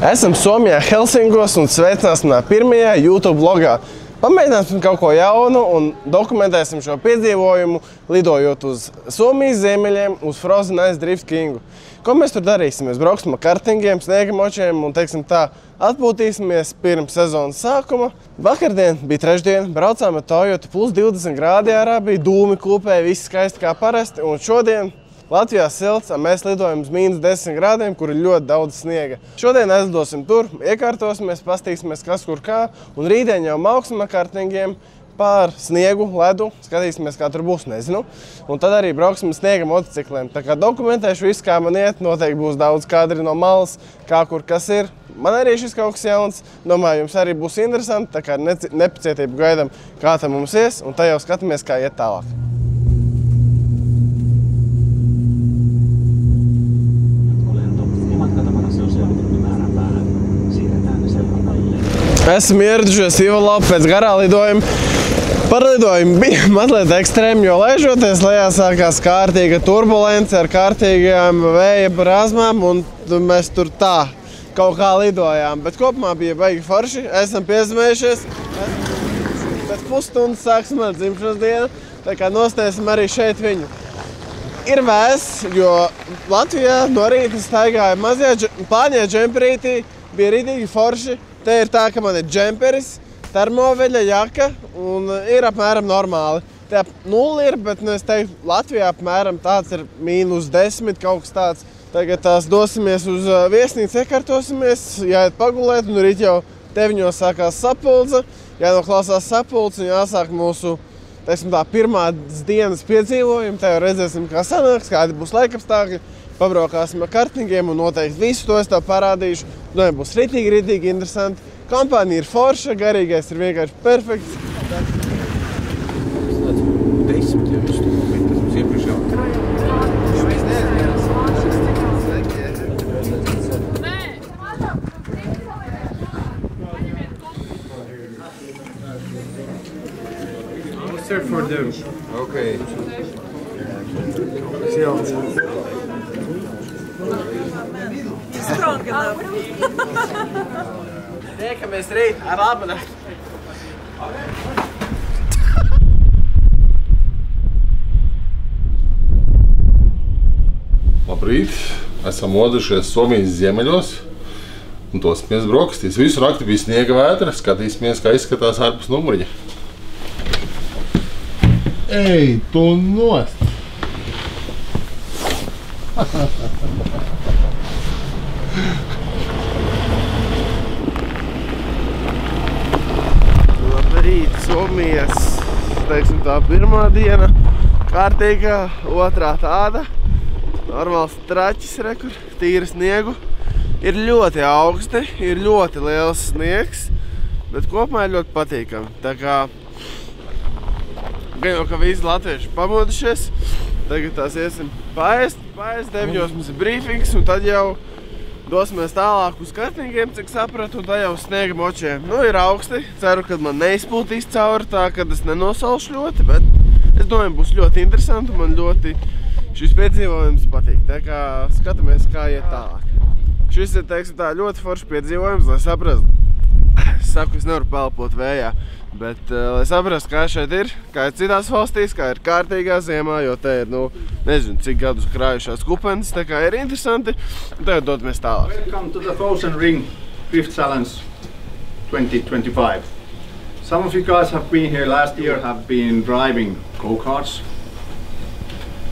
Esam Somijā, Helsinkos un sveicināsim pirmajā YouTube vlogā. Pamēģināsim kaut ko jaunu un dokumentēsim šo piedzīvojumu, lidojot uz Somijas ziemeļiem, uz Frozen Ice Drift Kingu. Ko mēs tur darīsim? Mēs brauksim ar kartingiem, sniegamočiem un, teiksim tā, atpūtīsimies pirms sezonas sākuma. Vakardien bija trešdiena, braucām ar Toyota plus 20 grādi ārā, bija dūmi kūpē, viss skaisti kā parasti. Un šodien Latvijā silts, mēs lidojam uz -10 grādiem, kur ir ļoti daudz sniega. Šodien aizlidosim tur, iekārtosimies, pastīsimies kas kur kā, un rītdien jau mauksim ar kartingiem pār sniegu, ledu, skatīsimies, kā tur būs, nezinu. Un tad arī brauksim ar sniega motocikliem. Tā kā dokumentēšu visu, kā man iet, noteikti būs daudz kadri no malas, kā kur kas ir. Man arī šis kaut kas jauns, domāju, jums arī būs interesanti, tā kā nepacietību gaidam, kā tam mums ies, un tad jau skatāmies, kā iet tālāk. Esam ieradušies Ivalā pēc garā lidojuma. Par lidojumu bija mazliet ekstrēmi, jo laižoties lejā sākās kārtīga turbulence ar kārtīgajām vēja brāzmām, un mēs tur tā kaut kā lidojām. Bet kopumā bija baigi forši, esam piezmējušies. Pēc pusstundas sāksim ar dzimšanas dienu, tā kā nostēsim arī šeit viņu. Ir vēss, jo Latvijā no rīta staigāja mazajā plāņajā džemperītī, bija ridīgi forši. Te ir tā, ka man ir džemperis, termoveļa jaka un ir apmēram normāli. Te ap 0 ir, bet es teiktu, Latvijā apmēram tāds ir -10, kaut kas tāds. Tagad tās dosimies uz viesnīcu, iekārtosimies, jāiet pagulēt, un rīt jau 9 sākās sapulce, jānoklausās sapulce un jāsāk mūsu, teiksim tā, pirmās dienas piedzīvojumi. Te jau redzēsim, kā sanāks, kādi būs laikapstākļi. Pabraukāsim ar kartingiem un noteikti visu to es tev parādīšu. Būs ritīgi interesanti. Kompānija ir forša, garīgais ir vienkārši perfekts. Okay. Strong enough. Tiekamies rīt ar labu nakti. Labrīt! Esam modušies Somijas ziemeļos un dosimies brokastīs. Visu nakti bija sniega vētra, skatīsimies, kā izskatās ārpus numuriņa. Ej, tu nost! Labrīt, Somijas, teiksim tā, pirmā diena, kārtīgā, otrā tāda. Normāls traķis, rekur, tīra sniegu. Ir ļoti augsti, ir ļoti liels sniegs, bet kopumā ir ļoti patīkami. Tā kā, gan jau, ka visi latvieši pamodušies, tagad tās iesim paēst, 9 mums ir brīfings, un tad jau dosimies tālāk uz kartingiem, cik sapratu, un tad jau uz sniega močiem. Nu, ir augsti, ceru, ka man neizpūtīs cauri tā, kad es nenosalšu ļoti, bet es domāju, būs ļoti interesanti, un man ļoti šis piedzīvojums patīk. Tā kā skatāmies, kā iet tālāk. Šis ir, teiksim tā, ļoti foršs piedzīvojums, lai saprastu. Es saku, es nevaru pelpot vējā, bet, lai saprastu, kā šeit ir, kā ir citās valstīs, kā ir kārtīgā ziemā, jo te ir, nezinu, cik gadus krājušās kupenes, tā kā ir interesanti, un tagad dodamies tālāk. Welcome to the Frozen Ring Drift Challenge 2025. Some of you guys have been here last year, have been driving go-karts.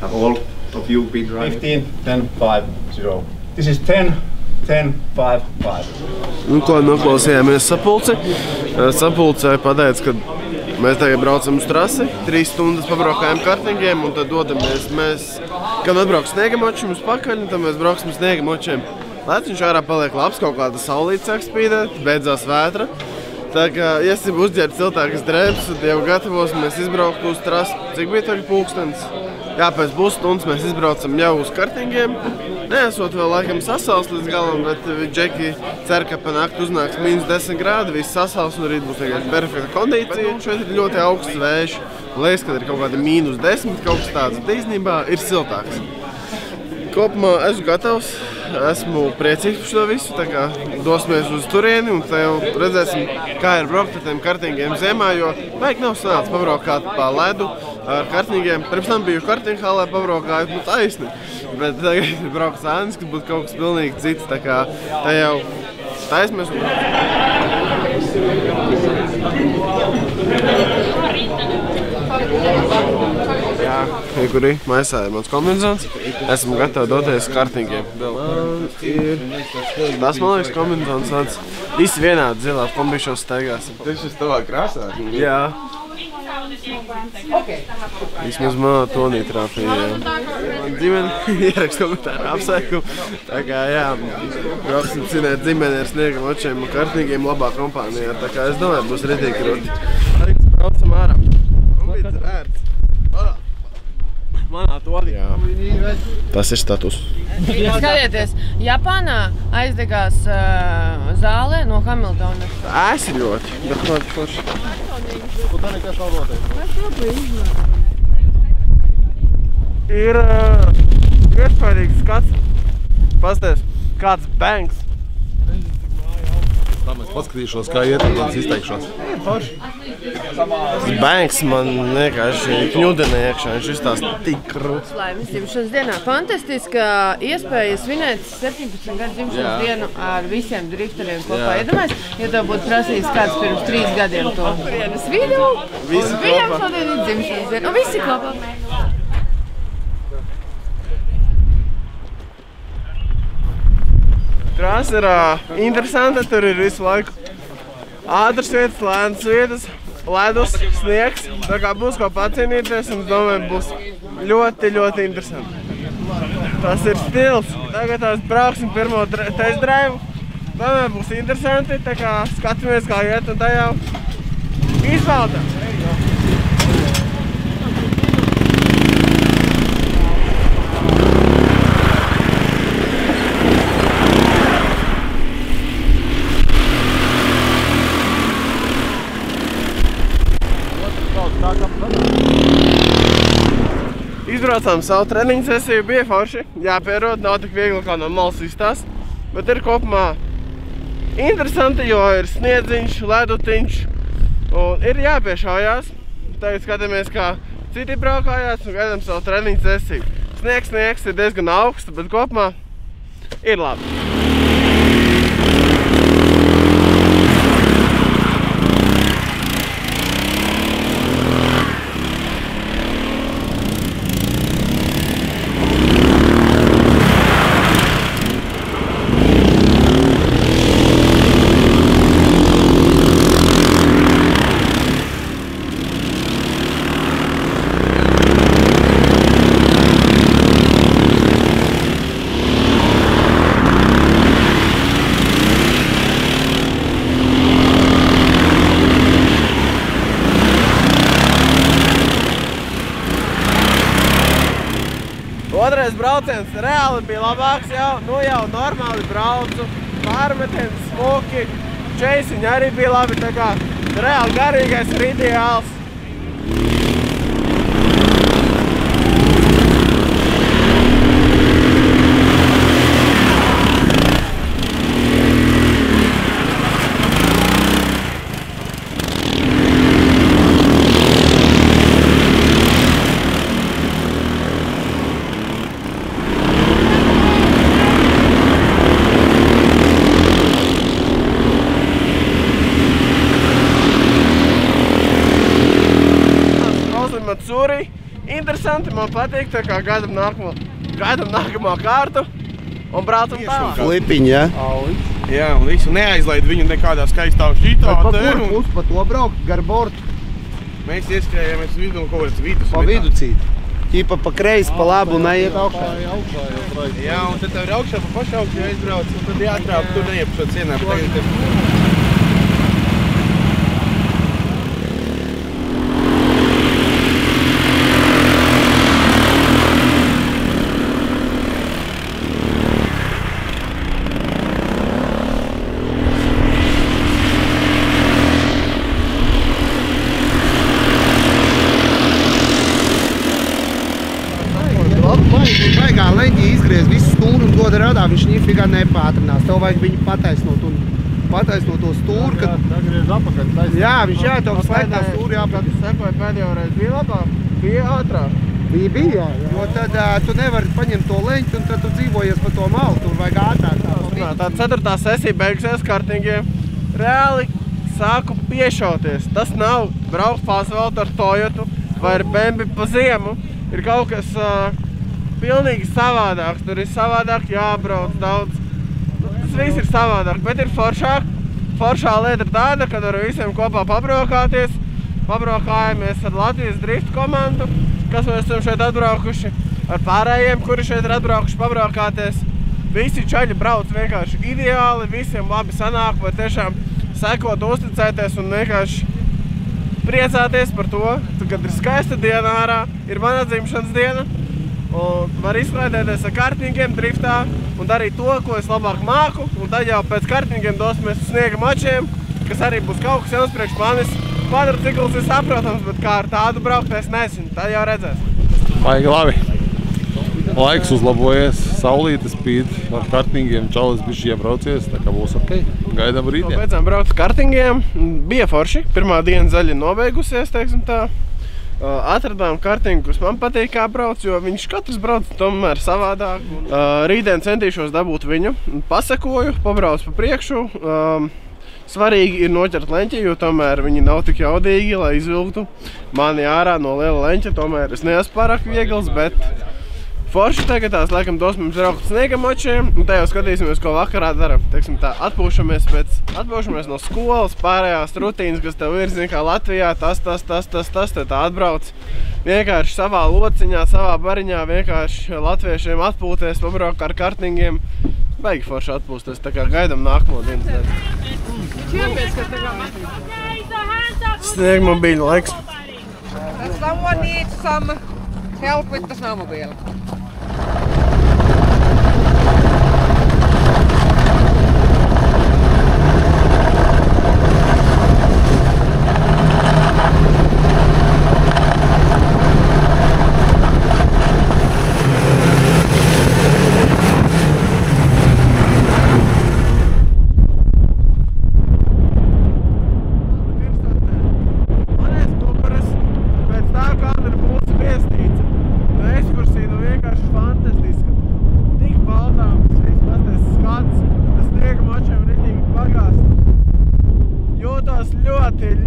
Have all of you been driving? 15, 10, 5, 0. This is 10, 10, 5, 5. Un ko noklausījāmies sapulci. Sapulcē pateica, ka mēs tagad braucam uz trasi, 3 stundas pabraukājam kartingiem un tad dodamies mēs, kad atbrauks sniegamočiem uz pakaļ, tad mēs brauksim uz sniegamočiem. Lēciņš ārā paliek labs, kaut kāda saulīte sāk spīdēt, beidzās vētra. Tā kā iesim uzģērbt siltākas drēbes un jau gatavosimies izbraukt uz trasi. Cik bija tagad pulkstens? Jā, pēc pusstundas mēs izbraucam jau uz kartingiem. Neesot vēl laikam sasals līdz galam, bet džeki cer, ka pa nakti uznāks -10 grādi, viss sasals un rīt būs vienkārši perfekta kondīcija. Šeit ir ļoti augsts vējš. Liekas, kad ir kaut kādi -10, kaut kas tāds. Bet īstenībā ir siltāks. Kopumā esmu gatavs. esmu priecīgs par šo visu, tā kā dosimies uz turieni un te jau redzēsim, kā ir braukt ar tiem kartingiem ziemā, jo baigi nav sanācis pabraukāt pa ledu ar kartingiem. Pirms tam biju kartinghālē pabraukājot, taisni, bet tagad braukt sānis, kad būtu kaut kas pilnīgi cits, tā kā te jau taismies un Jā, kurī maisā ir mans kombinizons. Esmu gatavs doties kartingiem. Man ir... Tas, man liekas, kombinizons tāds. Visi vienādi zilās kombišos staigāsim. Tas ir tavā krāsā? Jā. Vismaz manā tonī trāpīja. Man ģimene ierakst komentāru apsveikumu. Tā kā, jā, brauksim cinēt ģimeni ar sniega močiem un kartingiem labā kompānijā. Tā kā es domāju, būs ritīgi krūti. Arī braucam ārā. Un bija vērts. Manā tolī. Tas ir status. Skatieties, Japānā aizdegās zālē no Hamiltona. Ēsi ļoti, bet ļoti forši. Ir iespējīgs skats. Pasties, kāds bangs. Tā mēs paskatīšos, kā iet un tad izteikšos. Tas bangs man vienkārši kņudina iekšā, viņš izstās tik krūts. Laimes dzimšanas dienā. Fantastiska iespēja svinēt 17 gadu dzimšanas dienu ar visiem drifteriem kopā. Iedomājies, ja tev būtu prasījis kāds pirms 3 gadiem to vienas video, Visi un viņam kopā. šodien ir dzimšanas diena, un visi kopā. Trasa ir interesanta, tur ir visu laiku ātras vietas, lēnas vietas, ledus, sniegs. Tā kā būs ko pacīnīties un es domāju, būs ļoti, ļoti interesanti. Tas ir stils. Tagad tās brauksim pirmo test drive. Domāju, būs interesanti, tā kā skatāmies, kā iet un tā jau izbaudām. Izbraucām savu treniņu sesiju, bija forši. Jāpierod, nav tik viegli kā no malas izstās. Bet ir kopumā interesanti, jo ir sniedziņš, ledutiņš. Un ir jāpiešaujās. Tagad skatāmies, kā citi braukājās un gaidām savu treniņu sesiju. Sniegs ir diezgan augsts, bet kopumā ir labi. Otrais brauciens reāli bija labāks jau, jau normāli braucu, pārmetiens, smuki, čeisiņi arī bija labi, tā kā reāli garīgais ir ideāls. Matsuri. Interesanti, man patīk, tā kā gaidam nākamo kārtu un braucam tālāk. Flipiņi, ja? Jā, un visu neaizlaid viņu nekādā skaistā šitā. Pa kuru pusi pa to braukt gar bortu? Mēs ieskrējāmies vidu un kaut kāds vidus. Pa vidu cīt. Ķipa pa kreisi, pa labu un neiet augšā. Jā, un tad tev ir augšā pa pašu augšu aizbrauc, un tad jātrāp, tur neiepašot cienā. Baigā leņķī izgriez visu stundu un goda radā, viņš ņifi vajag viņu pataisnot to stūri, kad... Tagad apakaļ taisnīt. Jā, viņš jātauks slēgtā stūri apakaļ. Sekoja pēdējo reizi, bija labāk, bija ātrāk. Bija, jā. Jo tad tu nevari paņemt to leņķi un tad tu dzīvojies pa to malu, tur vajag ātrāk. Tā 4. sesija beigusies kartingiem. Reāli sāku piešauties. Tas nav braukt asfaltu ar Toyotu vai ar Bembi pa ziemu. Ir kaut kas pilnīgi savādāks. Tur ir savādāk jābrauc daudz. Tas viss ir savādāk, bet ir foršāk. Foršā lieta ir tāda, kad ar visiem kopā pabraukāties. Pabraukājamies ar Latvijas driftu komandu, kas mēs esam šeit atbraukuši. Ar pārējiem, kuri šeit ir atbraukuši pabraukāties. Visi čaļi brauc vienkārši ideāli, visiem labi sanāk, var tiešām sekot, uzticēties un vienkārši priecāties par to, kad ir skaista diena ārā, ir mana dzimšanas diena, un var izklaidēties ar kartingiem, driftā un darīt to, ko es labāk māku, un tad jau pēc kartingiem dosimies uz sniega mačiem, kas arī būs kaut kas jauns priekš manis. Kvadrcikls ir saprotams, bet kā ar tādu braukt, es nezinu, tad jau redzēs. Baigi labi. Laiks uzlabojies, saulīte spīd, ar kartingiem čalis bišķi iebraucies, tā kā būs ok. Gaidām rītdien. Beidzām braukt kartingiem, bija forši. Pirmā diena zaļi nobeigusies, teiksim tā. Atradām kartingu, kas man patīk kā brauc, jo viņš katrs brauc tomēr savādāk. Rītdien centīšos dabūt viņu, pasekoju, pabrauc pa priekšu. Svarīgi ir noķert leņķi, jo tomēr viņi nav tik jaudīgi, lai izvilktu mani ārā no liela leņķa. Tomēr es neesmu pārāk viegls, bet forši tagad tās laikam dos mums braukt sniega močiem, un te jau skatīsimies, ko vakarā daram. Teiksim tā, atpūšamies no skolas, pārējās rutīnas, kas tev ir, zin kā Latvijā, tas, te tā atbrauc. Vienkārši savā lociņā, savā bariņā, vienkārši latviešiem atpūties, pabraukt ar kartingiem. Baigi forši atpūsties, tā kā gaidam nākamo dienas daļu. Sniegmobīļu laiks. Someone needs some help with the snowmobile.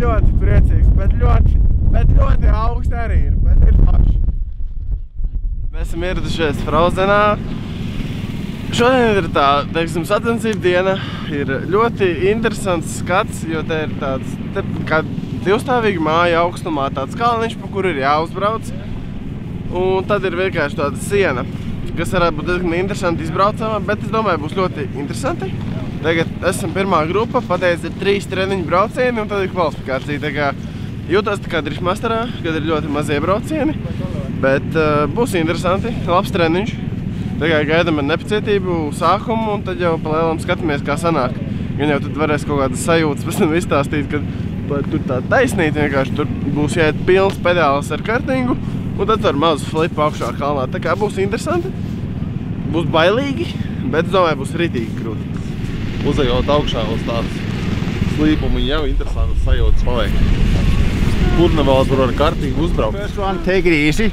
Ļoti priecīgs, bet ļoti augsti arī ir, bet ir paši. Mēs esam ieradušies Frozenā. Šodien ir tā, teiksim, sacensību diena. Ir ļoti interesants skats, jo te ir tāds, kā divstāvīga māja augstumā, tāds kalniņš, pa kuru ir jāuzbrauc. Un tad ir vienkārši tāda siena, kas varētu būt diezgan interesanti izbraucamā, bet es domāju, būs ļoti interesanti. Tagad esam pirmā grupa, pateicis ir 3 treniņu braucieni un tad ir kvalifikācija. Tā kā jūtos tā kā driftmasterā, kad ir ļoti mazie braucieni, bet būs interesanti, labs treniņš. Tā kā gaidam ar nepacietību sākumu un tad jau pa lielam skatāmies, kā sanāk. Gan jau tad varēs kaut kādas sajūtas pēc tam izstāstīt, kad tur tā taisnīt vienkārši, tur būs jāiet pilns pedāls ar kartingu un tad ar mazu flipu augšā kalnā. Tā kā būs interesanti, būs bailīgi, bet es domāju, būs ritīgi krūti. Uzejot augšā uz tādas slīpumiņu jau interesantas sajūtas paliek. Kurnavāls var ar kartingu uzbraukt. First one, take it easy.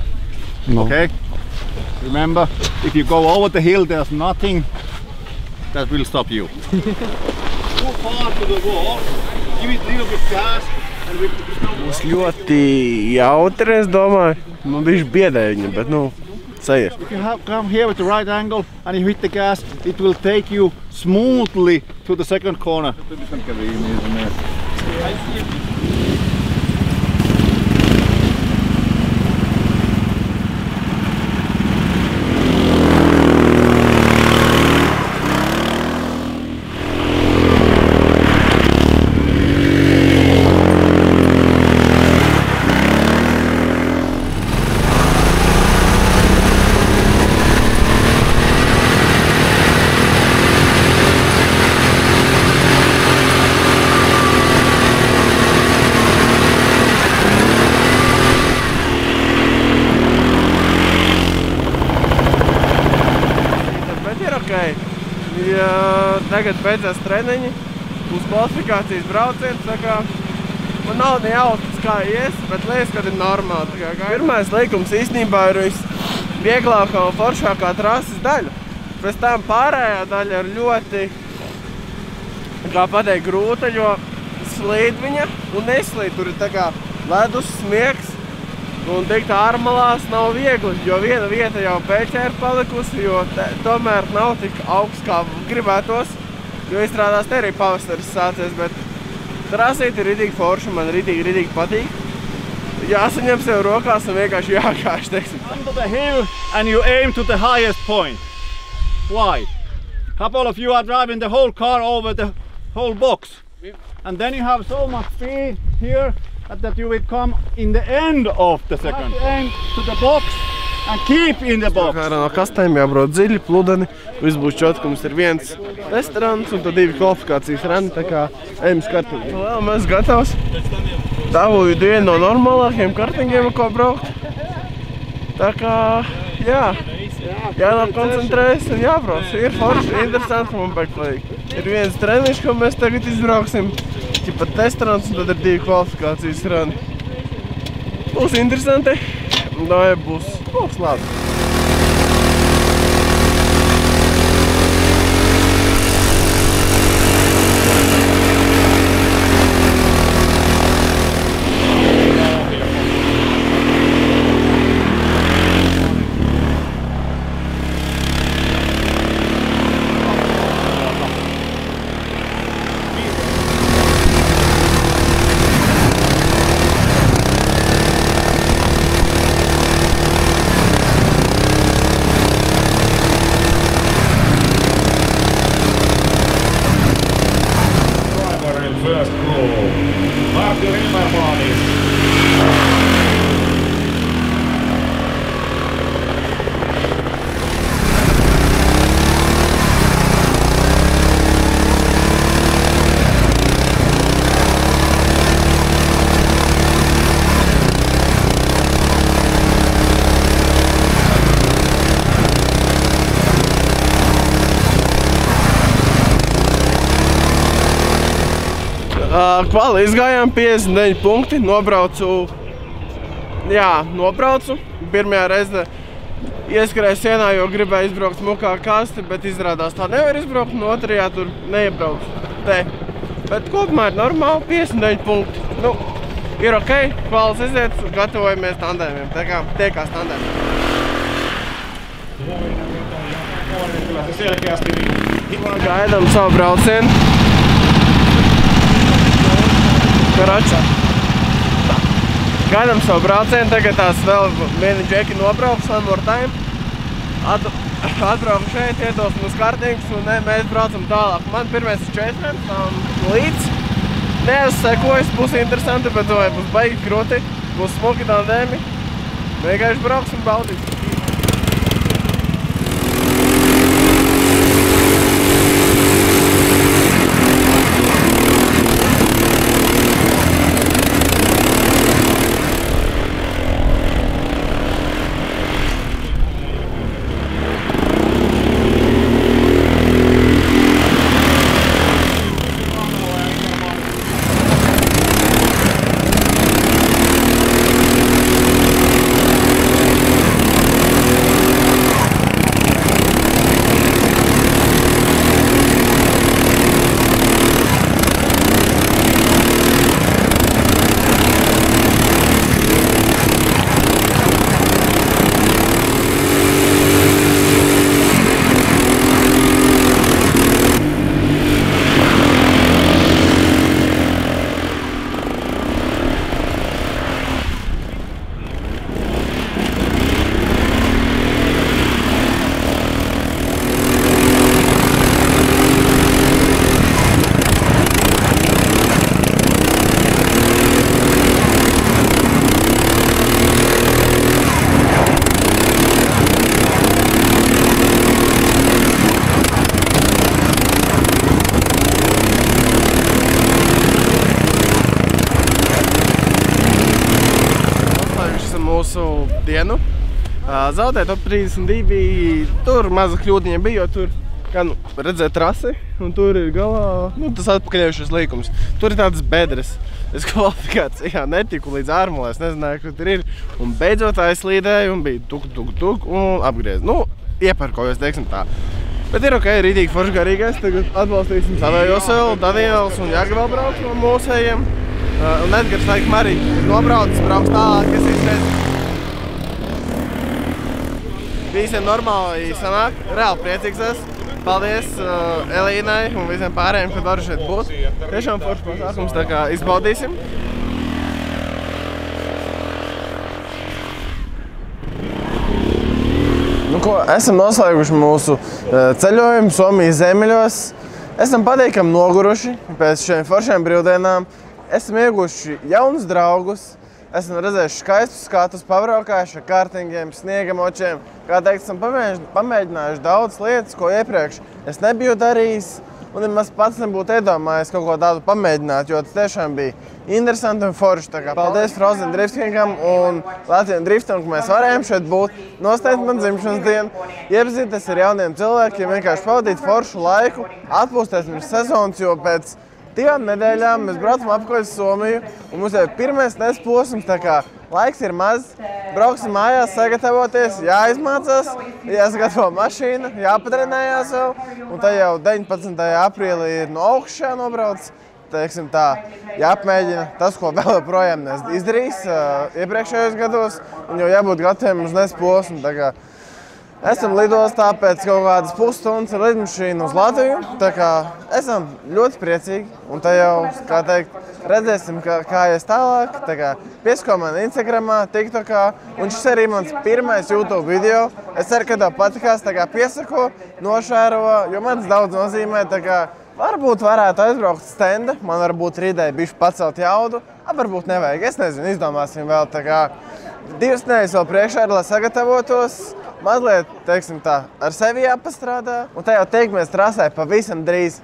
No. Okay. Remember, if you go over the hill, there's nothing that will stop you. Go far to the wall, give it a little bit gas, and we Būs ļoti jautri, es domāju. Man bišķi biedēja viņa, bet sajies. If you come here with the right angle and you hit the gas, it will take you smoothly to the second corner. tagad beidzās treniņi, būs kvalifikācijas brauciens, tā kā man nav ne jautras kā ies, bet liekas, ka ir normāli. Pirmais likums īstenībā ir visvieglākā un foršākā trases daļa. Pēc tam pārējā daļa ir ļoti, kā pateikt, grūta, jo slīd viņa un neslīd. Tur ir tā kā ledus, smiegs un tikt ārmalās nav viegli, jo viena vieta jau pēķē ir palikusi, jo tomēr nav tik augsts, kā gribētos, jo izstrādās te arī pavasaris sācies, bet trasīt ir ridīgi forši, man ridīgi patīk. Jāsaņem sev rokās un vienkārši jākāš, teiksim. Come to the hill and you aim to the highest point. Why? Couple of you are driving the whole car over the whole box. And then you have so much speed here that you will come in the end of the second. Aim to the box and keep in the box. Kā no kastēm jābrauc dziļi, pludeni, viss būs čotkums, ir viens restorāns un tad 2 kvalifikācijas rani, tā kā ejam kartiņi. Vēl mēs gatavs. Dabūju vienu no normālākiem kartiņiem, ko braukt. Tā kā, jā, jānokoncentrējas un jābrauc. Ir forši, interesanti, man patīk. Ir viens treniņš, ko mēs tagad izbrauksim. Pat testrāns un tad ir 2 kvalifikācijas rani. Būs interesanti. Būs labi. Kvali izgājām 59 punkti, nobraucu. Pirmajā reize ieskrēju sienā, jo gribēju izbraukt smukā kasti, bet izrādās tā nevar izbraukt, un otrajā tur neiebraucu te. Bet kopumā ir normāli, 59 punkti. Nu, ir ok, kvalis iziet, gatavojamies tandēmiem, tā kā tiekās tandēmiem. Gaidām savu braucienu. Gaidām savu braucienu, tagad tās vēl vieni džeki nobrauks, one more time. Atbrauku šeit, iedosim uz kartīgus un mēs braucam tālāk. Man pirmais ir 4 līdz. Neuzsekojas, būs interesanti, bet domāju, būs baigi krūti, būs smuki tandēmi. Vienkārši brauksim baudīt. Mūsu dienu. Zaudēt top 32, tur maza kļūdiņa bija, jo tur, kā redzēt trasi, un tur ir galā, tas atpakaļējušais līkums. Tur ir tādas bedres. Es kvalifikācijā netiku līdz ārmulē, es nezināju, kur tur ir. Un beidzot aizslīdēju un bija tuk un apgriez. Ieparkojos, teiksim tā. Bet ir ok, rītīgi forši garīgais. Tagad atbalstīsim savējos vēl, Daniels un Jāga vēl brauc no mūsējiem. Un Edgars, laikam, arī nobraucis, brauks tālāk, es izteicu. Visiem normāli sanāk, reāli priecīgs esmu. Paldies Elīnai un visiem pārējiem, kad varu šeit būt. Tiešām foršs pasākums, tā kā izbaudīsim. Esam noslēguši mūsu ceļojumu Somijas ziemeļos. Esam patīkami noguruši pēc šiem foršiem brīvdienām. Esam ieguši jaunus draugus. Esam redzējuši skaistus skatus, pabraukājuši ar kartingiem, sniegamočiem. Kā teikt, esam pamēģinājuši daudz lietas, ko iepriekš es nebiju darījis. Un ja pats nebūtu iedomājies kaut ko tādu pamēģināt, jo tas tiešām bija interesanti un forši. Paldies Frozen Driftingam un Latvijas Driftam, ka mēs varējām šeit būt, nosteikt man dzimšanas dienu, iepazīties ar jauniem cilvēkiem, vienkārši pavadīt foršu laiku, atpūsties pirms sezonas, jo pēc 2 nedēļām mēs braucam apakaļ uz Somiju, un mums jau ir pirmais posms, tā kā laiks ir maz, brauksim mājās, sagatavoties, jāizmācās, jāsagatavo mašīna, jāpatrenējās vēl, un tad jau 19. aprīlī ir no augšas jānobrauc, teiksim tā, jāapmēģina tas, ko vēl joprojām izdarījis iepriekšējos gados, un jau jābūt gataviem uz posmu. Esam lidostā pēc kaut kādas pusstundas ar lidmašīnu uz Latviju, tā kā esam ļoti priecīgi, un tā jau, kā teikt, redzēsim, kā ies tālāk, tā kā piesko man Instagramā, TikTokā, un šis arī mans pirmais YouTube video. Es ceru, ka tev patikās, tā kā piesako, nošēro, jo man tas daudz nozīmē, tā kā varbūt varētu aizbraukt stenda, man varbūt ir ideja bišķi pacelt jaudu, varbūt nevajag, es nezinu, izdomāsim vēl, tā kā 2 nedēļas vēl priekšā, lai sagatavotos. Mazliet, teiksim tā, ar sevi jāpastrādā, un tā jau tiekamies trasē pavisam drīz.